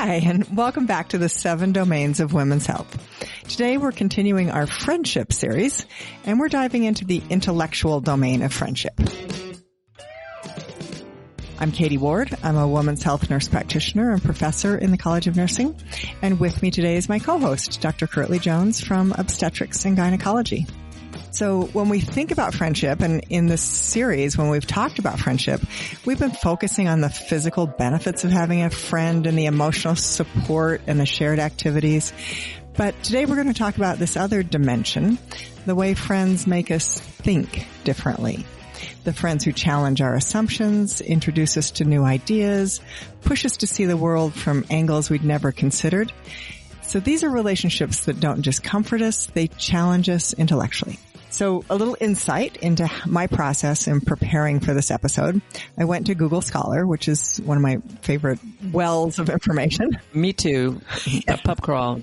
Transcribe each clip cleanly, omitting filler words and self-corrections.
Hi, and welcome back to the 7 Domains of Women's Health. Today we're continuing our friendship series, and we're diving into the intellectual domain of friendship. I'm Katie Ward. I'm a women's health nurse practitioner and professor in the College of Nursing. And with me today is my co-host, Dr. Curtly Jones from Obstetrics and Gynecology. So when we think about friendship, and in this series, when we've talked about friendship, we've been focusing on the physical benefits of having a friend and the emotional support and the shared activities. But today we're going to talk about this other dimension, the way friends make us think differently. The friends who challenge our assumptions, introduce us to new ideas, push us to see the world from angles we'd never considered. So these are relationships that don't just comfort us, they challenge us intellectually. So a little insight into my process in preparing for this episode. I went to Google Scholar, which is one of my favorite wells of information. Me too. Pub crawl.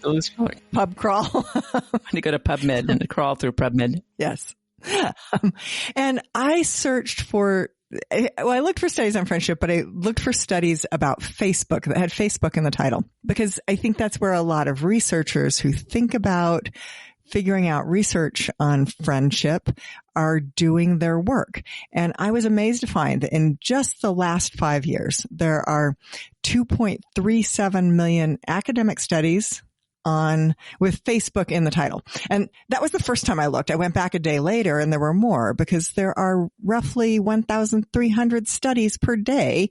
Pub crawl. To go to PubMed and to crawl through PubMed. Yes. And I searched for, I looked for studies on friendship, but I looked for studies about Facebook that had Facebook in the title, because I think that's where a lot of researchers who think about figuring out research on friendship are doing their work. And I was amazed to find that in just the last 5 years, there are 2.37 million academic studies with Facebook in the title. And that was the first time I looked. I went back a day later and there were more, because there are roughly 1,300 studies per day.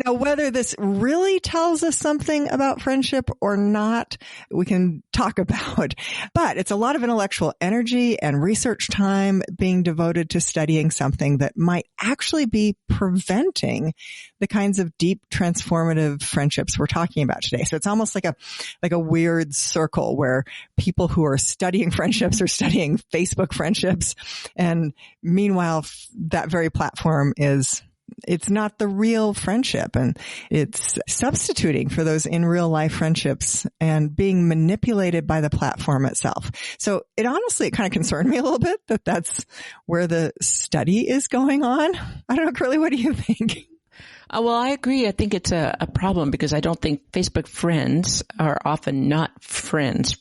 Now, whether this really tells us something about friendship or not, we can talk about. But it's a lot of intellectual energy and research time being devoted to studying something that might actually be preventing the kinds of deep transformative friendships we're talking about today. So it's almost like a weird circle where people who are studying friendships are studying Facebook friendships. And meanwhile, that very platform it's not the real friendship, and it's substituting for those in real life friendships and being manipulated by the platform itself. So it kind of concerned me a little bit that that's where the study is going on. I don't know, Curly, what do you think? Well, I agree. I think it's a problem, because I don't think Facebook friends are often not friends,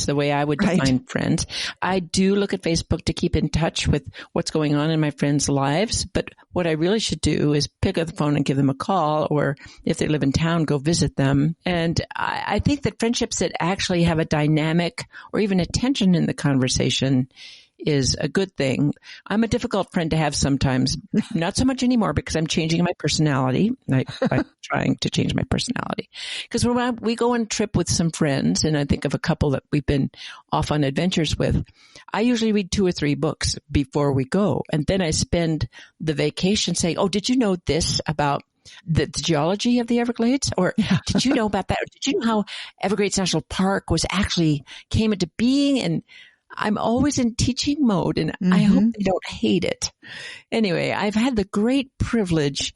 the way I would define friends. I do look at Facebook to keep in touch with what's going on in my friends' lives. But what I really should do is pick up the phone and give them a call, or if they live in town, go visit them. And I think that friendships that actually have a dynamic or even a tension in the conversation is a good thing. I'm a difficult friend to have sometimes, not so much anymore, because I'm changing my personality. I'm trying to change my personality. Because when we go on a trip with some friends, and I think of a couple that we've been off on adventures with, I usually read 2 or 3 books before we go. And then I spend the vacation saying, oh, did you know this about the geology of the Everglades? Or did you know about that? Or did you know how Everglades National Park came into being? And I'm always in teaching mode, and I hope they don't hate it. Anyway, I've had the great privilege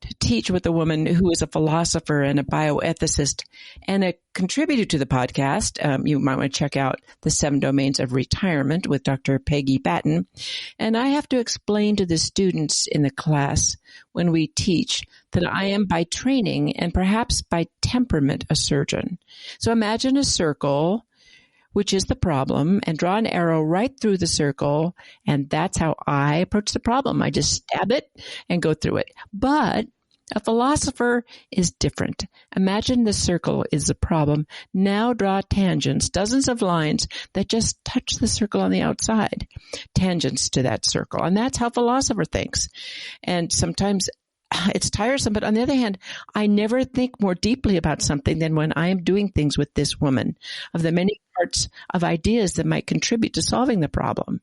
to teach with a woman who is a philosopher and a bioethicist and a contributor to the podcast. You might want to check out the 7 Domains of Retirement with Dr. Peggy Batten. And I have to explain to the students in the class when we teach that I am by training and perhaps by temperament a surgeon. So imagine a circle, which is the problem, and draw an arrow right through the circle. And that's how I approach the problem. I just stab it and go through it. But a philosopher is different. Imagine the circle is the problem. Now draw tangents, dozens of lines that just touch the circle on the outside, tangents to that circle. And that's how a philosopher thinks. And sometimes it's tiresome, but on the other hand, I never think more deeply about something than when I am doing things with this woman, of the many parts of ideas that might contribute to solving the problem.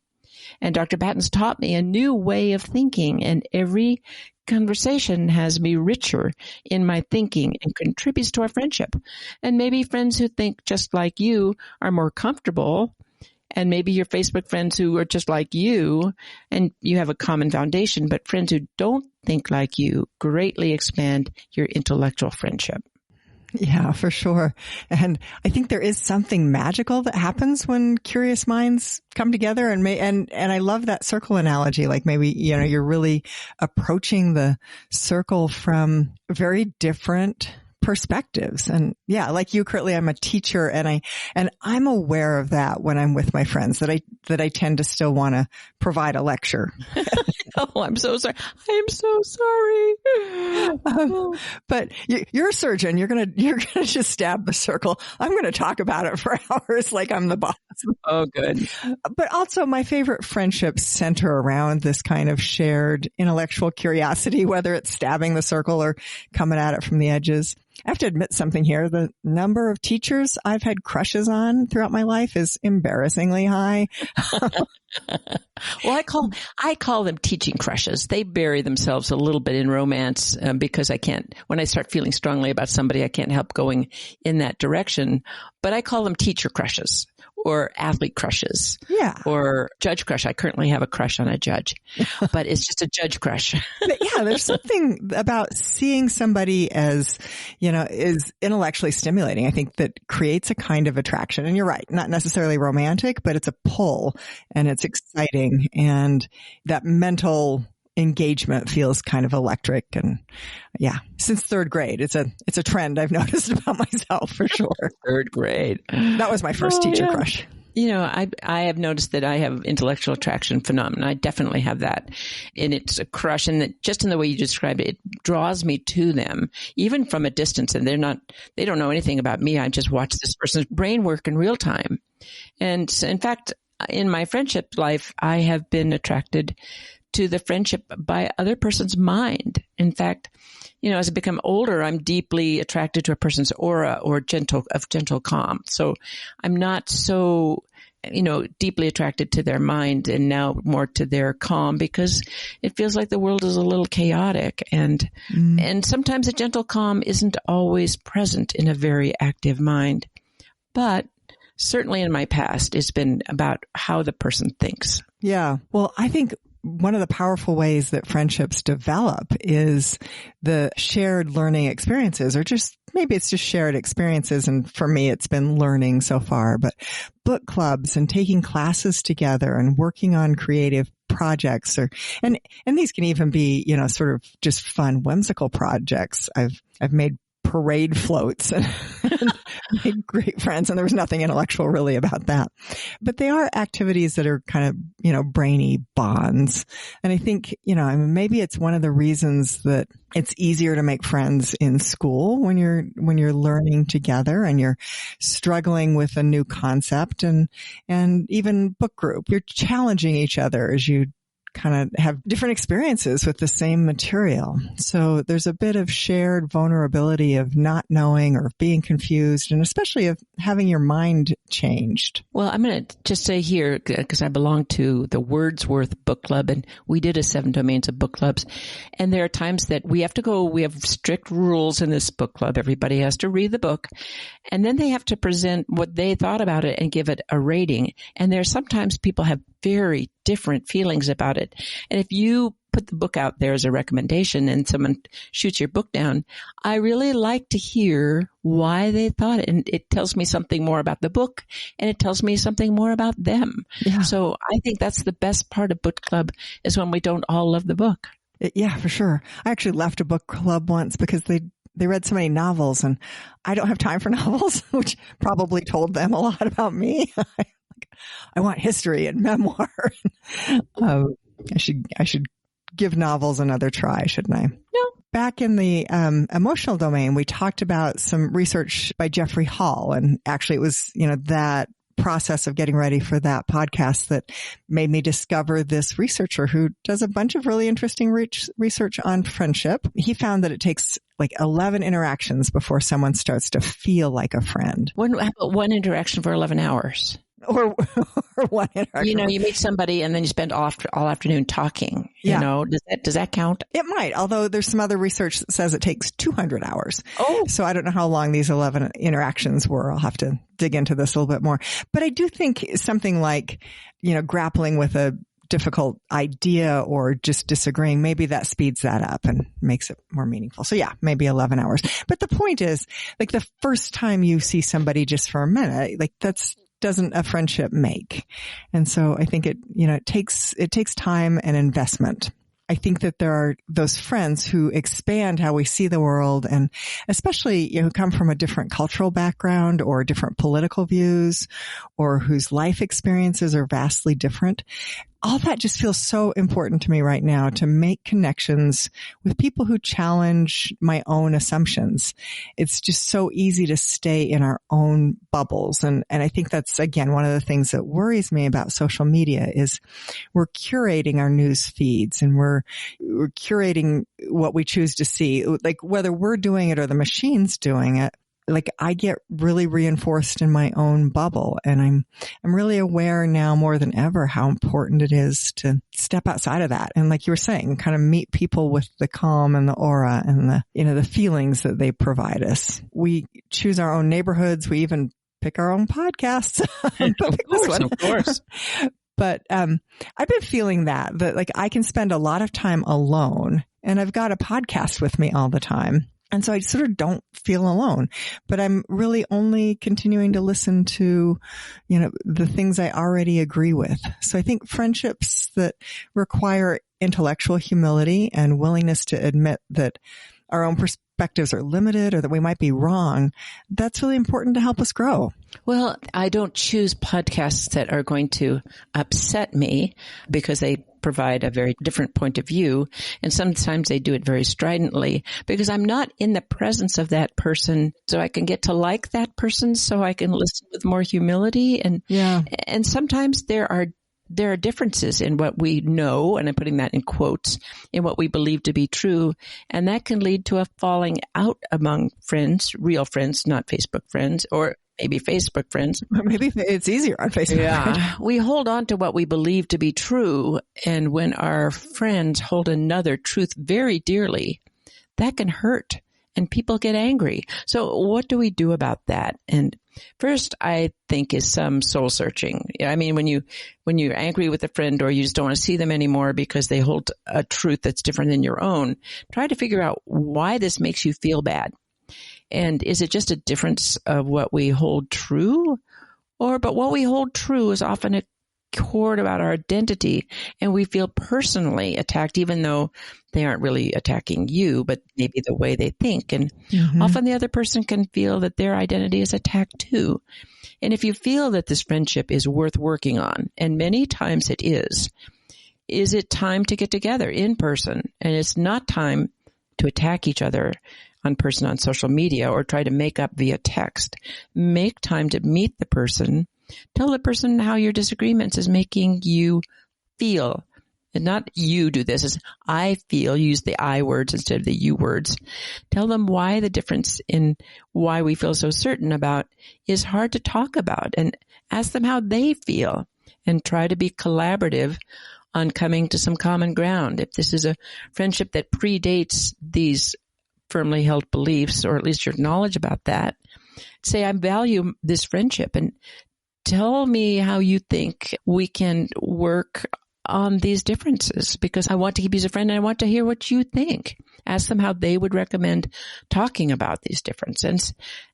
And Dr. Batten's taught me a new way of thinking, and every conversation has me richer in my thinking and contributes to our friendship. And maybe friends who think just like you are more comfortable, and maybe your Facebook friends who are just like you and you have a common foundation, but friends who don't think like you greatly expand your intellectual friendship. Yeah, for sure. And I think there is something magical that happens when curious minds come together, and I love that circle analogy. Like maybe, you're really approaching the circle from very different perspectives. And yeah, like you, Curtly, I'm a teacher, and I'm aware of that when I'm with my friends, that I tend to still want to provide a lecture. Oh, I'm so sorry. I am so sorry. But you're a surgeon. You're gonna just stab the circle. I'm gonna talk about it for hours like I'm the boss. Oh, good. But also, my favorite friendships center around this kind of shared intellectual curiosity, whether it's stabbing the circle or coming at it from the edges. I have to admit something here. The number of teachers I've had crushes on throughout my life is embarrassingly high. Well, I call them teaching crushes. They bury themselves a little bit in romance because when I start feeling strongly about somebody, I can't help going in that direction. But I call them teacher crushes or athlete crushes. Yeah. Or judge crush. I currently have a crush on a judge, but it's just a judge crush. Yeah, there's something about seeing somebody as, is intellectually stimulating. I think that creates a kind of attraction. And you're right, not necessarily romantic, but it's a pull and it's exciting. And that mental engagement feels kind of electric. And yeah, since third grade, it's a trend I've noticed about myself for sure. Third grade. That was my first teacher crush. I have noticed that I have intellectual attraction phenomenon. I definitely have that. And it's a crush. And just in the way you described it, it draws me to them, even from a distance. And they don't know anything about me. I just watch this person's brain work in real time. And in fact, in my friendship life, I have been attracted to the friendship by other person's mind. In fact, as I become older, I'm deeply attracted to a person's aura or gentle calm. So I'm not so, deeply attracted to their mind and now more to their calm because it feels like the world is a little chaotic and sometimes a gentle calm isn't always present in a very active mind. But certainly in my past, it's been about how the person thinks. Yeah. Well, I think one of the powerful ways that friendships develop is the shared learning experiences, or maybe it's just shared experiences. And for me, it's been learning so far, but book clubs and taking classes together and working on creative projects and these can even be, sort of just fun, whimsical projects. I've made parade floats and made great friends. And there was nothing intellectual really about that. But they are activities that are kind of, brainy bonds. And I think, maybe it's one of the reasons that it's easier to make friends in school when you're learning together and you're struggling with a new concept and even book group. You're challenging each other as you kind of have different experiences with the same material. So there's a bit of shared vulnerability of not knowing or being confused, and especially of having your mind changed. Well, I'm going to just say here, because I belong to the Wordsworth Book Club, and we did a 7 domains of book clubs. And there are times that we have strict rules in this book club. Everybody has to read the book, and then they have to present what they thought about it and give it a rating. And there are sometimes people have very different feelings about it. And if you put the book out there as a recommendation and someone shoots your book down, I really like to hear why they thought it. And it tells me something more about the book and it tells me something more about them. Yeah. So I think that's the best part of book club is when we don't all love the book. Yeah, for sure. I actually left a book club once because they read so many novels and I don't have time for novels, which probably told them a lot about me. I want history and memoir. I should give novels another try, shouldn't I? No. Back in the emotional domain, we talked about some research by Jeffrey Hall, and actually it was that process of getting ready for that podcast that made me discover this researcher who does a bunch of really interesting research on friendship. He found that it takes like 11 interactions before someone starts to feel like a friend. How about one interaction for 11 hours? Or one interaction. You meet somebody and then you spend all afternoon talking. Yeah. Does that count? It might, although there's some other research that says it takes 200 hours. Oh. So I don't know how long these 11 interactions were. I'll have to dig into this a little bit more. But I do think something like, grappling with a difficult idea or just disagreeing, maybe that speeds that up and makes it more meaningful. So yeah, maybe 11 hours. But the point is, like the first time you see somebody just for a minute, like doesn't a friendship make. And so I think it takes time and investment. I think that there are those friends who expand how we see the world, and especially, who come from a different cultural background or different political views, or whose life experiences are vastly different. All that just feels so important to me right now, to make connections with people who challenge my own assumptions. It's just so easy to stay in our own bubbles. And I think that's, again, one of the things that worries me about social media is we're curating our news feeds, and we're curating what we choose to see, like whether we're doing it or the machine's doing it. Like, I get really reinforced in my own bubble, and I'm really aware now more than ever how important it is to step outside of that. And like you were saying, kind of meet people with the calm and the aura and the feelings that they provide us. We choose our own neighborhoods. We even pick our own podcasts. Of course. But, I've been feeling that like I can spend a lot of time alone, and I've got a podcast with me all the time. And so I sort of don't feel alone, but I'm really only continuing to listen to, the things I already agree with. So I think friendships that require intellectual humility and willingness to admit that our own perspectives are limited or that we might be wrong, that's really important to help us grow. Well, I don't choose podcasts that are going to upset me because they provide a very different point of view. And sometimes they do it very stridently because I'm not in the presence of that person. So I can get to like that person, so I can listen with more humility. And sometimes there are differences in what we know, and I'm putting that in quotes, in what we believe to be true. And that can lead to a falling out among friends, real friends, not Facebook friends, or maybe Facebook friends. Maybe it's easier on Facebook. Yeah. We hold on to what we believe to be true. And when our friends hold another truth very dearly, that can hurt and people get angry. So what do we do about that? And first, I think, is some soul searching. I mean, when you're angry with a friend or you just don't want to see them anymore because they hold a truth that's different than your own, try to figure out why this makes you feel bad. And is it just a difference of what we hold true? But what we hold true is often a cord about our identity, and we feel personally attacked, even though they aren't really attacking you, but maybe the way they think. And often the other person can feel that their identity is attacked too. And if you feel that this friendship is worth working on, and many times it is it time to get together in person? And it's not time to attack each other on social media or try to make up via text. Make time to meet the person. Tell the person how your disagreements is making you feel. And not you do this, as I feel. Use the I words instead of the you words. Tell them why the difference in why we feel so certain about is hard to talk about, and ask them how they feel, and try to be collaborative on coming to some common ground. If this is a friendship that predates these firmly held beliefs, or at least your knowledge about that, say, I value this friendship, and tell me how you think we can work on these differences, because I want to keep you as a friend and I want to hear what you think. Ask them how they would recommend talking about these differences.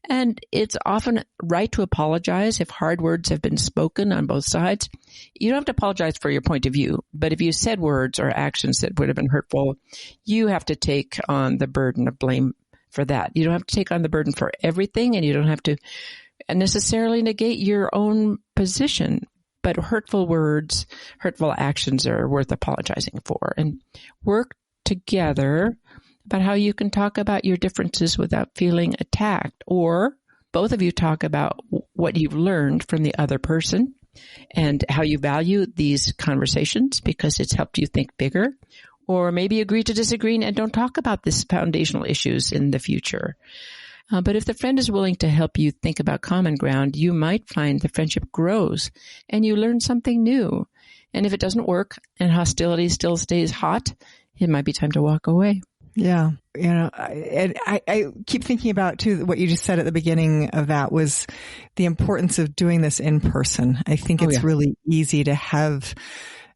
And it's often right to apologize if hard words have been spoken on both sides. You don't have to apologize for your point of view, but if you said words or actions that would have been hurtful, you have to take on the burden of blame for that. You don't have to take on the burden for everything, and you don't have to necessarily negate your own position. But hurtful words, hurtful actions are worth apologizing for. And work together about how you can talk about your differences without feeling attacked. Or both of you talk about what you've learned from the other person and how you value these conversations because it's helped you think bigger. Or maybe agree to disagree and don't talk about these foundational issues in the future. But if the friend is willing to help you think about common ground, you might find the friendship grows and you learn something new. And if it doesn't work and hostility still stays hot, it might be time to walk away. Yeah. I keep thinking about too, what you just said at the beginning of that was the importance of doing this in person. I think it's really easy to have,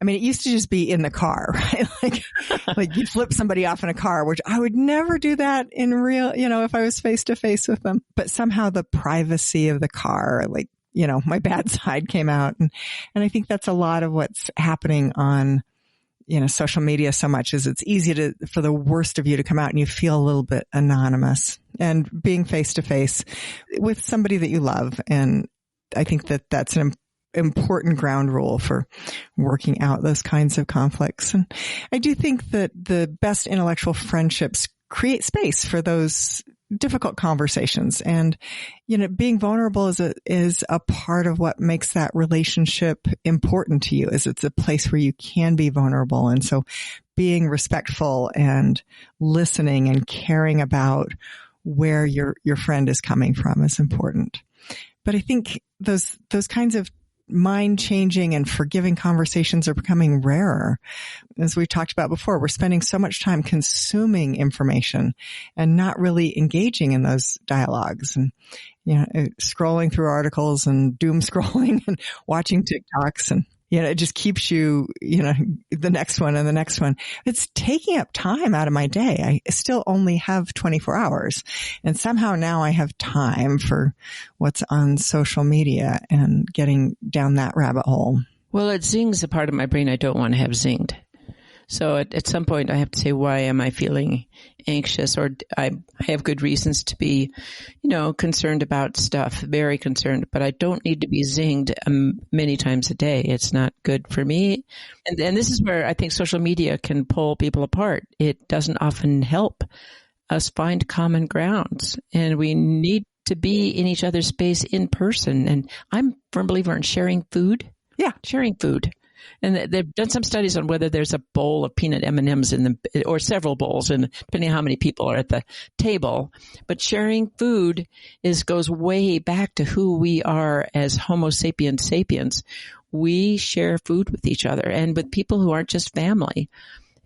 it used to just be in the car, right? Like you flip somebody off in a car, which I would never do that in real, if I was face to face with them. But somehow the privacy of the car, my bad side came out. And I think that's a lot of what's happening on social media so much is it's easy for the worst of you to come out and you feel a little bit anonymous, and being face to face with somebody that you love. And I think that that's an important ground rule for working out those kinds of conflicts. And I do think that the best intellectual friendships create space for those difficult conversations. And, being vulnerable is a part of what makes that relationship important to you, is it's a place where you can be vulnerable. And so being respectful and listening and caring about where your friend is coming from is important. But I think those kinds of mind-changing and forgiving conversations are becoming rarer. As we talked about before, we're spending so much time consuming information and not really engaging in those dialogues, and scrolling through articles and doom scrolling and watching TikToks, and it just keeps you, the next one and the next one. It's taking up time out of my day. I still only have 24 hours. And somehow now I have time for what's on social media and getting down that rabbit hole. Well, it zings a part of my brain I don't want to have zinged. So at some point I have to say, why am I feeling anxious? Or I have good reasons to be, concerned about stuff, very concerned, but I don't need to be zinged many times a day. It's not good for me. And this is where I think social media can pull people apart. It doesn't often help us find common grounds, and we need to be in each other's space in person. And I'm a firm believer in sharing food. Yeah. Sharing food. And they've done some studies on whether there's a bowl of peanut M&Ms or several bowls, and depending on how many people are at the table. But sharing food goes way back to who we are as Homo sapiens sapiens. We share food with each other and with people who aren't just family,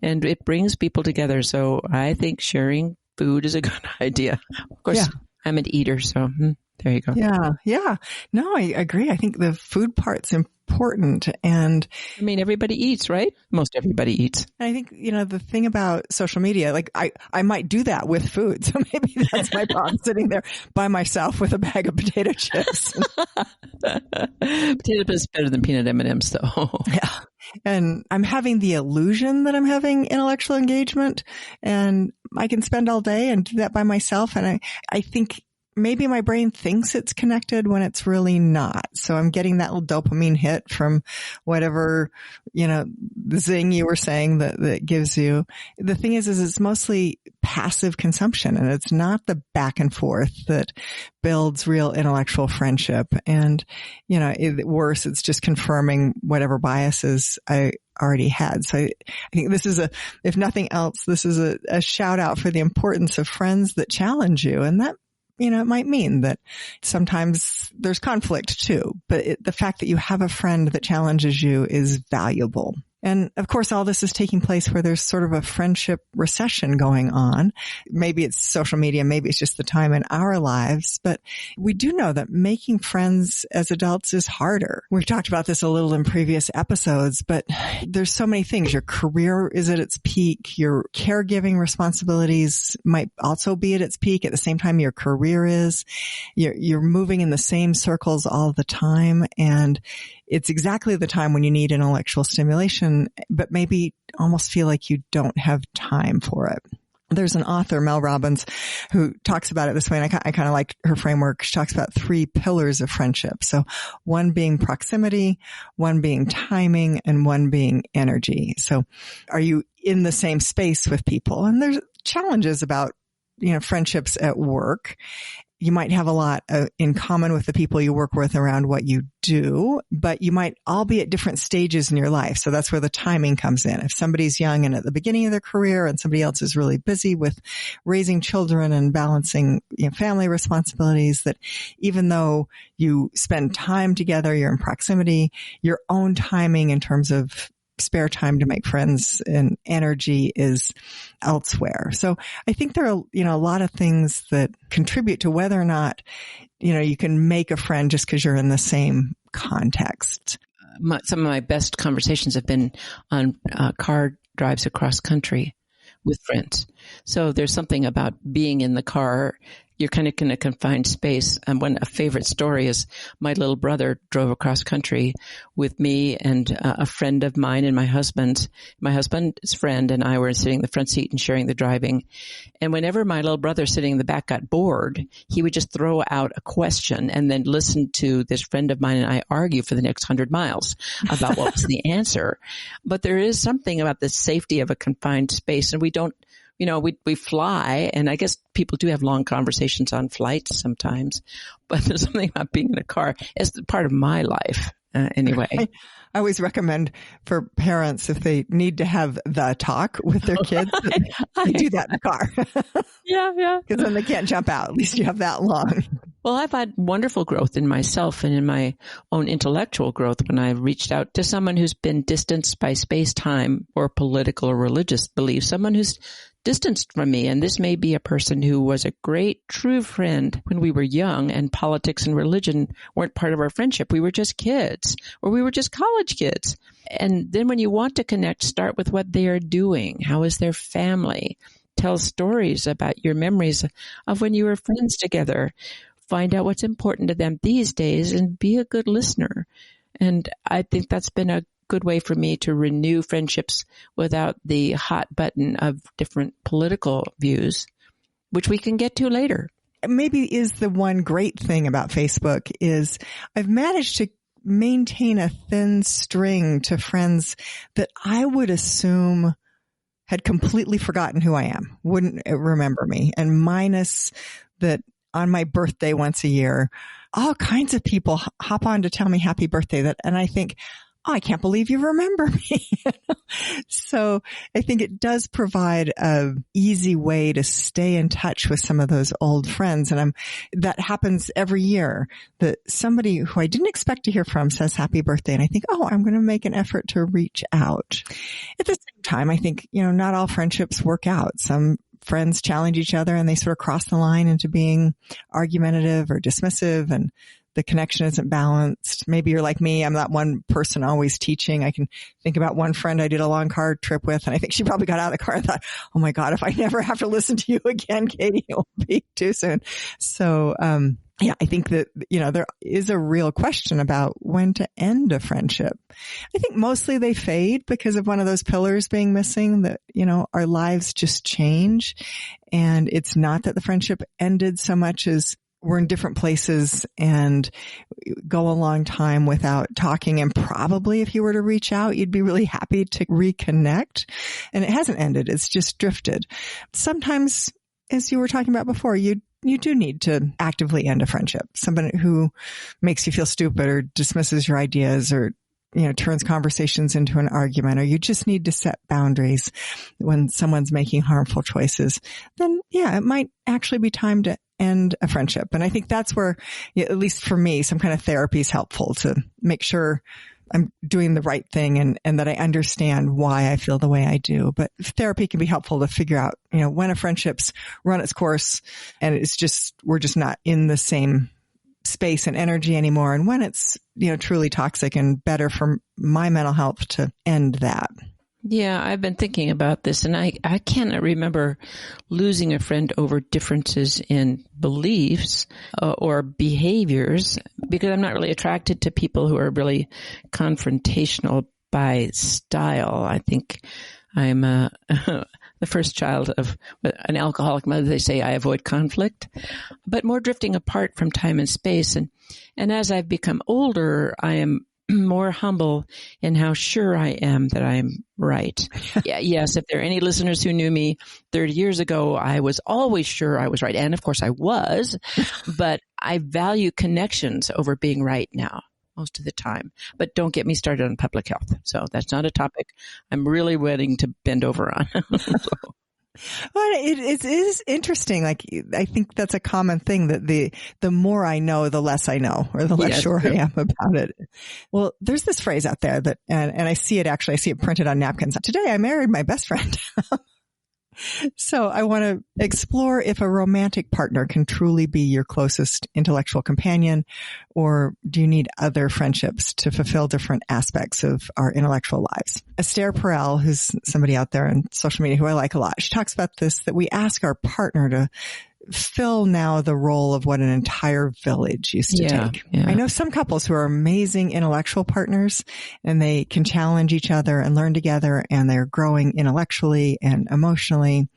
and it brings people together. So I think sharing food is a good idea. Of course, yeah. I'm an eater, so there you go. Yeah. No, I agree. I think the food part's important. And I mean, everybody eats, right? Most everybody eats. I think, the thing about social media, like I might do that with food. So maybe that's my problem, sitting there by myself with a bag of potato chips. Potato chips is better than peanut M&Ms though. Yeah. And I'm having the illusion that I'm having intellectual engagement, and I can spend all day and do that by myself. And I think maybe my brain thinks it's connected when it's really not. So I'm getting that little dopamine hit from whatever, the zing you were saying that gives you. The thing is it's mostly passive consumption, and it's not the back and forth that builds real intellectual friendship. And, worse, it's just confirming whatever biases I already had. So I think this is if nothing else, this is a shout out for the importance of friends that challenge you. And that, it might mean that sometimes there's conflict too, but the fact that you have a friend that challenges you is valuable. And of course, all this is taking place where there's sort of a friendship recession going on. Maybe it's social media, maybe it's just the time in our lives, but we do know that making friends as adults is harder. We've talked about this a little in previous episodes, but there's so many things. Your career is at its peak. Your caregiving responsibilities might also be at its peak at the same time your career is. You're moving in the same circles all the time, and it's exactly the time when you need intellectual stimulation, but maybe almost feel like you don't have time for it. There's an author, Mel Robbins, who talks about it this way, and I kind of like her framework. She talks about 3 pillars of friendship. So one being proximity, one being timing, and one being energy. So are you in the same space with people? And there's challenges about, friendships at work. You might have a lot in common with the people you work with around what you do, but you might all be at different stages in your life. So that's where the timing comes in. If somebody's young and at the beginning of their career, and somebody else is really busy with raising children and balancing family responsibilities, that even though you spend time together, you're in proximity, your own timing in terms of spare time to make friends and energy is elsewhere. So I think there are, a lot of things that contribute to whether or not, you can make a friend just because you're in the same context. Some of my best conversations have been on car drives across country with friends. So there's something about being in the car you're kind of in a confined space. And a favorite story is my little brother drove across country with me and a friend of mine and my husband's friend and I were sitting in the front seat and sharing the driving. And whenever my little brother sitting in the back got bored, he would just throw out a question and then listen to this friend of mine and I argue for the next 100 miles about what was the answer. But there is something about the safety of a confined space, and we don't, we fly, and I guess people do have long conversations on flights sometimes, but there's something about being in a car as part of my life. Anyway, I always recommend for parents, if they need to have the talk with their kids, they do that in the car. Yeah. Because then they can't jump out. At least you have that long. Well, I've had wonderful growth in myself and in my own intellectual growth when I reached out to someone who's been distanced by space-time or political or religious beliefs, someone who's distanced from me. And this may be a person who was a great, true friend when we were young and politics and religion weren't part of our friendship. We were just kids, or we were just college kids. And then when you want to connect, start with what they are doing. How is their family? Tell stories about your memories of when you were friends together. Find out what's important to them these days and be a good listener. And I think that's been a good way for me to renew friendships without the hot button of different political views, which we can get to later. Maybe is the one great thing about Facebook is I've managed to maintain a thin string to friends that I would assume had completely forgotten who I am, wouldn't remember me. And minus that on my birthday once a year, all kinds of people hop on to tell me happy birthday and I think, oh, I can't believe you remember me. So I think it does provide a easy way to stay in touch with some of those old friends. And that happens every year that somebody who I didn't expect to hear from says happy birthday. And I think, oh, I'm going to make an effort to reach out. At the same time, I think, not all friendships work out. Some friends challenge each other and they sort of cross the line into being argumentative or dismissive, and the connection isn't balanced. Maybe you're like me. I'm that one person always teaching. I can think about one friend I did a long car trip with, and I think she probably got out of the car and thought, oh my God, if I never have to listen to you again, Katie, it will be too soon. So, yeah, I think that, there is a real question about when to end a friendship. I think mostly they fade because of one of those pillars being missing, that, our lives just change. And it's not that the friendship ended so much as we're in different places and go a long time without talking. And probably if you were to reach out, you'd be really happy to reconnect. And it hasn't ended. It's just drifted. Sometimes, as you were talking about before, you do need to actively end a friendship. Somebody who makes you feel stupid or dismisses your ideas or, turns conversations into an argument, or you just need to set boundaries when someone's making harmful choices, then yeah, it might actually be time to end a friendship. And I think that's where, at least for me, some kind of therapy is helpful to make sure I'm doing the right thing and that I understand why I feel the way I do. But therapy can be helpful to figure out, when a friendship's run its course and we're just not in the same space and energy anymore. And when it's, truly toxic, and better for my mental health to end that. Yeah, I've been thinking about this, and I cannot remember losing a friend over differences in beliefs or behaviors, because I'm not really attracted to people who are really confrontational by style. I think I'm the first child of an alcoholic mother. They say I avoid conflict, but more drifting apart from time and space. And as I've become older, I am more humble in how sure I am that I'm right. Yeah, yes, if there are any listeners who knew me 30 years ago, I was always sure I was right. And of course I was, but I value connections over being right now most of the time. But don't get me started on public health. So that's not a topic I'm really willing to bend over on. Well, it is interesting. Like, I think that's a common thing, that the more I know, the less I know, or the less sure I am about it. Well, there's this phrase out there that, and I see it printed on napkins. Today I married my best friend. So I want to explore if a romantic partner can truly be your closest intellectual companion, or do you need other friendships to fulfill different aspects of our intellectual lives? Esther Perel, who's somebody out there on social media who I like a lot, she talks about this, that we ask our partner to fill now the role of what an entire village used to take. Yeah. I know some couples who are amazing intellectual partners, and they can challenge each other and learn together, and they're growing intellectually and emotionally,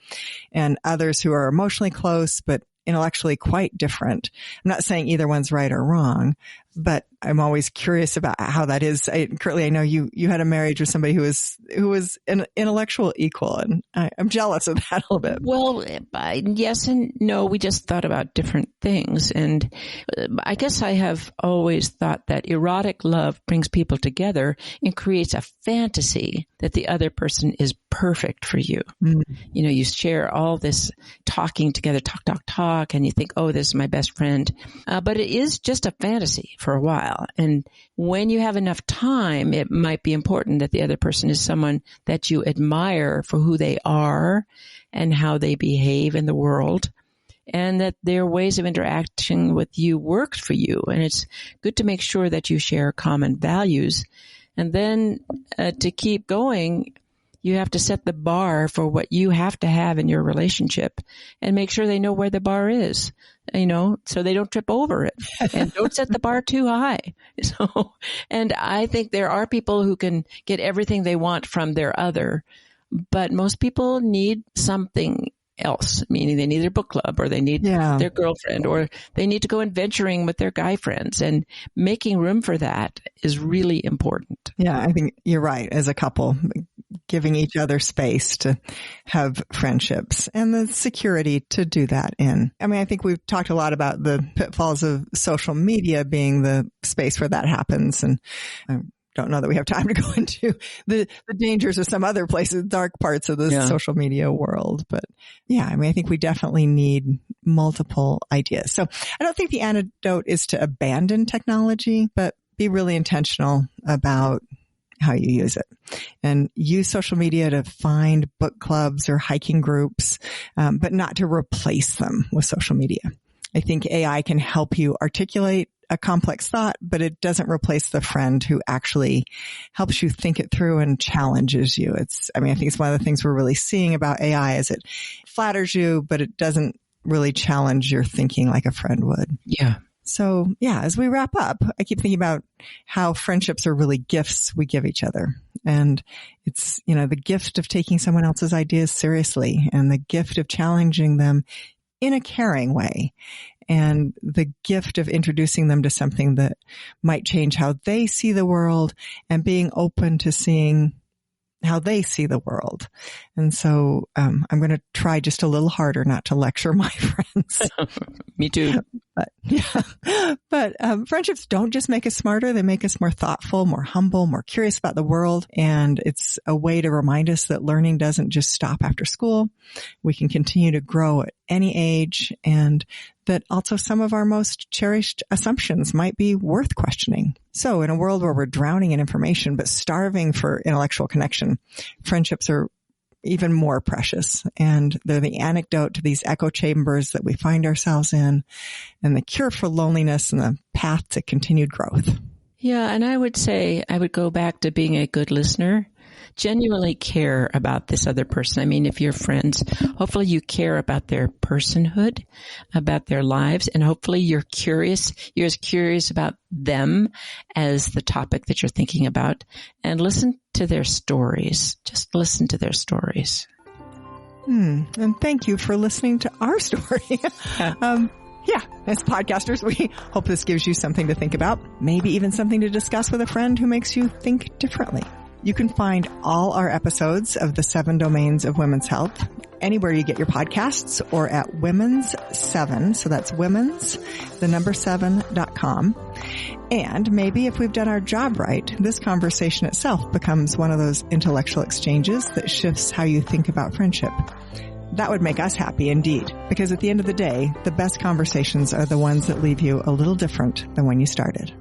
and others who are emotionally close but intellectually quite different. I'm not saying either one's right or wrong, but I'm always curious about how that is. Currently, I know you had a marriage with somebody who was an intellectual equal, and I'm jealous of that a little bit. Well, yes and no. We just thought about different things. And I guess I have always thought that erotic love brings people together and creates a fantasy that the other person is perfect for you. Mm. You know, you share all this talking together, talk, and you think, oh, this is my best friend. But it is just a fantasy for a while. And when you have enough time, it might be important that the other person is someone that you admire for who they are and how they behave in the world, and that their ways of interacting with you work for you. And it's good to make sure that you share common values. And then to keep going, you have to set the bar for what you have to have in your relationship and make sure they know where the bar is, you know, so they don't trip over it, and don't set the bar too high. So, and I think there are people who can get everything they want from their other, but most people need something else, meaning they need their book club, or they need their girlfriend, or they need to go adventuring with their guy friends, and making room for that is really important. Yeah, I think you're right. As a couple, giving each other space to have friendships and the security to do that in. I mean, I think we've talked a lot about the pitfalls of social media being the space where that happens, and don't know that we have time to go into the dangers of some other places, dark parts of the social media world. But yeah, I mean, I think we definitely need multiple ideas. So I don't think the antidote is to abandon technology, but be really intentional about how you use it, and use social media to find book clubs or hiking groups, but not to replace them with social media. I think AI can help you articulate a complex thought, but it doesn't replace the friend who actually helps you think it through and challenges you. I think it's one of the things we're really seeing about AI is it flatters you, but it doesn't really challenge your thinking like a friend would. Yeah. So yeah, as we wrap up, I keep thinking about how friendships are really gifts we give each other. And it's, you know, the gift of taking someone else's ideas seriously, and the gift of challenging them in a caring way, and the gift of introducing them to something that might change how they see the world, and being open to seeing how they see the world. And so I'm going to try just a little harder not to lecture my friends. Me too. But friendships don't just make us smarter. They make us more thoughtful, more humble, more curious about the world. And it's a way to remind us that learning doesn't just stop after school. We can continue to grow at any age, and that also some of our most cherished assumptions might be worth questioning. So in a world where we're drowning in information but starving for intellectual connection, friendships are even more precious. And they're the antidote to these echo chambers that we find ourselves in, and the cure for loneliness, and the path to continued growth. Yeah, and I would say I would go back to being a good listener. Genuinely care about this other person. I mean, if you're friends, hopefully you care about their personhood, about their lives, and hopefully you're curious. You're as curious about them as the topic that you're thinking about, and listen to their stories. Just listen to their stories. And thank you for listening to our story. As podcasters, we hope this gives you something to think about, maybe even something to discuss with a friend who makes you think differently. You can find all our episodes of the 7 Domains of Women's Health anywhere you get your podcasts, or at Women's 7. So that's women's, the number 7.com. And maybe if we've done our job right, this conversation itself becomes one of those intellectual exchanges that shifts how you think about friendship. That would make us happy indeed, because at the end of the day, the best conversations are the ones that leave you a little different than when you started.